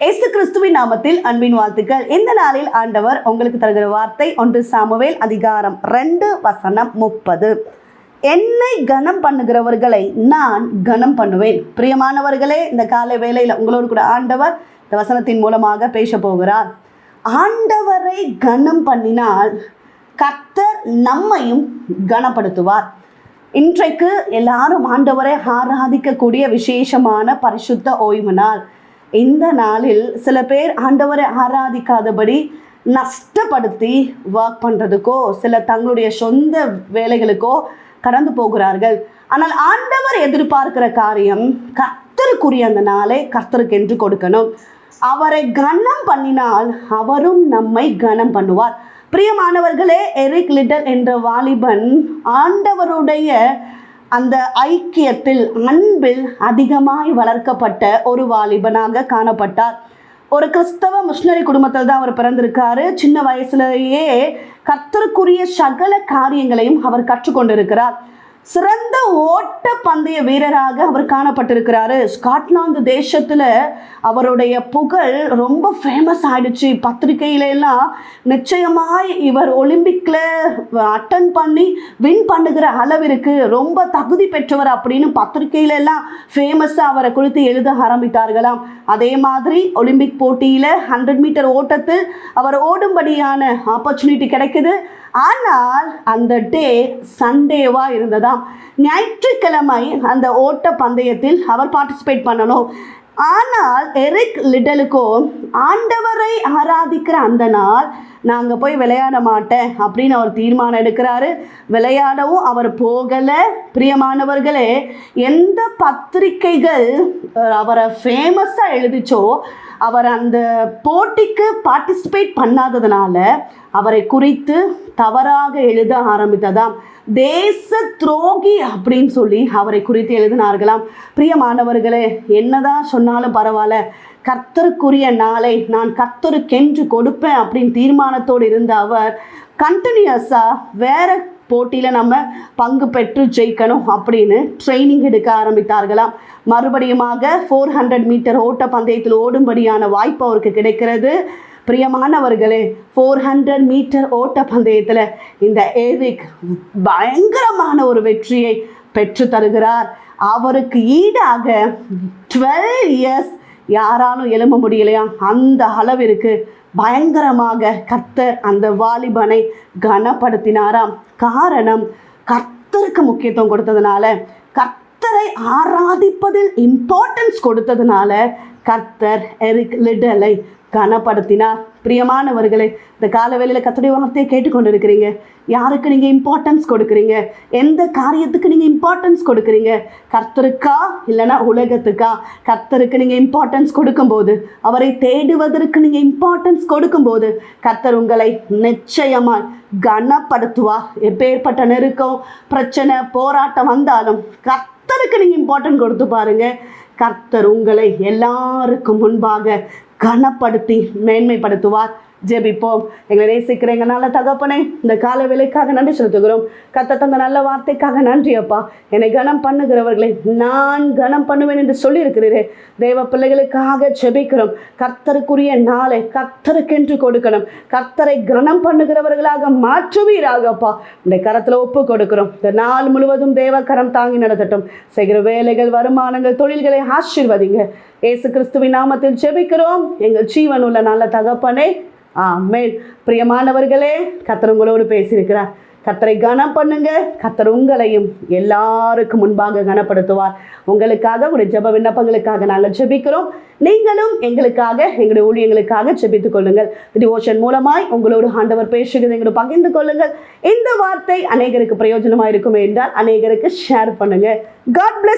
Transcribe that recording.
இயேசு கிறிஸ்துவின் நாமத்தில் அன்பின் வாழ்த்துக்கள். இந்த நாளில் ஆண்டவர் உங்களுக்கு தருகிற வார்த்தை 1 சாமுவேல் அதிகாரம் 2:30. என்னை கனம் பண்ணுகிறவர்களை நான் கனம் பண்ணுவேன். பிரியமானவர்களே, இந்த காலை வேளையில் உங்களோடு கூட ஆண்டவர் இந்த வசனத்தின் மூலமாக பேச போகிறார். ஆண்டவரை கனம் பண்ணினால் கர்த்தர் நம்மையும் கனப்படுத்துவார். இன்றைக்கு எல்லாரும் ஆண்டவரை ஆராதிக்கக்கூடிய விசேஷமான பரிசுத்த ஓய்வு நாள். இந்த நாளில் சில பேர் ஆண்டவரை ஆராதிக்காதபடி நஷ்டப்படுத்தி ஒர்க் பண்ணுறதுக்கோ சில தங்களுடைய சொந்த வேலைகளுக்கோ கடந்து போகிறார்கள். ஆனால் ஆண்டவர் எதிர்பார்க்கிற காரியம் கர்த்தருக்குரிய அந்த நாளை கர்த்தருக்கு என்று கொடுக்கணும். அவரை கனம் பண்ணினால் அவரும் நம்மை கனம் பண்ணுவார். பிரியமானவர்களே, எரிக் லிட்டில் என்ற வாலிபன் ஆண்டவருடைய அந்த ஐக்கியத்தில் அன்பில் அதிகமாய் வளர்க்கப்பட்ட ஒரு வாலிபனாக காணப்பட்டார். ஒரு கிறிஸ்தவ மிஷனரி குடும்பத்தில் தான் அவர் பிறந்திருக்காரு. சின்ன வயசுலேயே கர்த்தருக்குரிய சகல காரியங்களையும் அவர் கற்றுக்கொண்டிருக்கிறார். சிறந்த ஓட்ட பந்தய வீரராக அவர் காணப்பட்டிருக்கிறாரு. ஸ்காட்லாந்து தேசத்தில் அவருடைய புகழ் ரொம்ப ஃபேமஸ் ஆயிடுச்சு. பத்திரிகையிலெல்லாம் நிச்சயமாய் இவர் ஒலிம்பிக்கில் அட்டன் பண்ணி வின் பண்ணுகிற அளவிற்கு ரொம்ப தகுதி பெற்றவர் அப்படின்னு பத்திரிகையிலெல்லாம் ஃபேமஸாக அவரை குறித்து எழுத ஆரம்பித்தார்களாம். அதே மாதிரி ஒலிம்பிக் போட்டியில் 100 மீட்டர் ஓட்டத்தில் அவர் ஓடும்படியான ஆப்பர்ச்சுனிட்டி கிடைக்குது. ஆனால் அந்த டே சண்டேவாக இருந்ததாம். ஞாயிற்றுக்கிழமை அந்த ஓட்ட பந்தயத்தில் அவர் பார்ட்டிசிபேட் பண்ணணும். ஆனால் எரிக் லிட்டலுக்கோ ஆண்டவரை ஆராதிக்கிற அந்த நாள் நாங்கள் போய் விளையாட மாட்டேன் அப்படின்னு அவர் தீர்மானம் எடுக்கிறாரு. விளையாடவும் அவர் போகலை. பிரியமானவர்களே, எந்த பத்திரிகைகள் அவரை ஃபேமஸாக எழுதிச்சோ அவர் அந்த போட்டிக்கு பார்ட்டிசிபேட் பண்ணாததுனால அவரை குறித்து தவறாக எழுத ஆரம்பித்ததாம். தேச துரோகி அப்படின்னு சொல்லி அவரை குறித்து எழுதினார்களாம். பிரியமானவர்களே, என்னதான் சொன்னாலும் பரவாயில்ல, கர்த்தருக்குரிய நாளை நான் கர்த்தருக்கென்று கொடுப்பேன் அப்படின்னு தீர்மானத்தோடு இருந்த அவர் கண்டினியூஸாக வேற போட்டியில் நம்ம பங்கு பெற்று ஜெயிக்கணும் அப்படின்னு ட்ரைனிங் எடுக்க ஆரம்பித்தார்களாம். மறுபடியுமாக 400 மீட்டர் ஓட்ட பந்தயத்தில் ஓடும்படியான வாய்ப்பு அவருக்கு கிடைக்கிறது. பிரியமானவர்களே, 400 மீட்டர் ஓட்ட பந்தயத்தில் இந்த எரிக் பயங்கரமான ஒரு வெற்றியை பெற்று தருகிறார். அவருக்கு ஈடாக 12 இயர்ஸ் யாராலும் எழும்ப முடியலையா, அந்த அளவிற்கு பயங்கரமாக கர்த்தர் அந்த வாலிபனை கனப்படுத்தினாராம். காரணம், கர்த்தருக்கு முக்கியத்துவம் கொடுத்ததுனால, கர்த்தரை ஆராதிப்பதில் இம்பார்ட்டன்ஸ் கொடுத்ததுனால கர்த்தர் எரிக் லிட்டலை கனப்படுத்தினார். பிரியமானவர்களே, இந்த காலவேளையில் கர்த்தருடைய வார்த்தையை கேட்டுக்கொண்டிருக்கிறீங்க. யாருக்கு நீங்கள் இம்பார்ட்டன்ஸ் கொடுக்குறீங்க? எந்த காரியத்துக்கு நீங்கள் இம்பார்ட்டன்ஸ் கொடுக்குறீங்க? கர்த்தருக்கா இல்லைனா உலகத்துக்கா? கர்த்தருக்கு நீங்கள் இம்பார்ட்டன்ஸ் கொடுக்கும்போது, அவரை தேடுவதற்கு நீங்கள் இம்பார்ட்டன்ஸ் கொடுக்கும்போது கர்த்தர் உங்களை நிச்சயமாக கனப்படுத்துவார். எப்பேற்பட்ட நெருக்கம், பிரச்சனை, போராட்டம் வந்தாலும் கர்த்தருக்கு நீங்கள் இம்பார்ட்டன்ட் கொடுத்து பாருங்க. கர்த்தர் உங்களை எல்லாருக்கும் முன்பாக கனப்படுத்தி மேன்மைப்படுத்துவார். ஜெபிப்போம். எங்களை நேசிக்கிற எங்கள் நல்ல தகப்பனே, இந்த கால வேலைக்காக நன்றி செலுத்துகிறோம். கர்த்தர் தந்த நல்ல வார்த்தைக்காக நன்றி அப்பா. என்னை கனம் பண்ணுகிறவர்களை நான் கனம் பண்ணுவேன் என்று சொல்லியிருக்கிறீரே. தேவ பிள்ளைகளுக்காக ஜெபிக்கிறோம். கர்த்தருக்குரிய நாளை கர்த்தருக்கென்று கொடுக்கணும். கர்த்தரை கனம் பண்ணுகிறவர்களாக மாற்றுவீராகப்பா. இந்த கரத்தில் ஒப்பு கொடுக்கிறோம். இந்த நாள் முழுவதும் தேவ கரம் தாங்கி நடத்தட்டும். செய்கிற வேலைகள், வருமானங்கள், தொழில்களை ஆசீர்வதிங்க. இயேசு கிறிஸ்துவின் நாமத்தில் ஜெபிக்கிறோம் எங்கள் ஜீவனுள்ள நல்ல தகப்பனே, ஆமென். பிரியமானவர்களே, கர்த்தர் உங்களோடு பேசியிருக்கிறார். கர்த்தரை கனம் பண்ணுங்க. கர்த்தர் உங்களையும் எல்லாருக்கும் முன்பாக கனப்படுத்துவார். உங்களுக்காக ஒரு ஜெப விண்ணப்பங்களுக்காக நாங்கள் ஜெபிக்கிறோம். நீங்களும் எங்களுக்காக, எங்களுடைய ஊழியங்களுக்காக ஜெபித்துக் கொள்ளுங்கள். டிவோஷன் மூலமாய் உங்களோடு ஆண்டவர் பேசுகிறது எங்களோடு பகிர்ந்து கொள்ளுங்கள். இந்த வார்த்தை அநேகருக்கு பிரயோஜனமாக இருக்கும் என்றால் அநேகருக்கு ஷேர் பண்ணுங்க. God plus.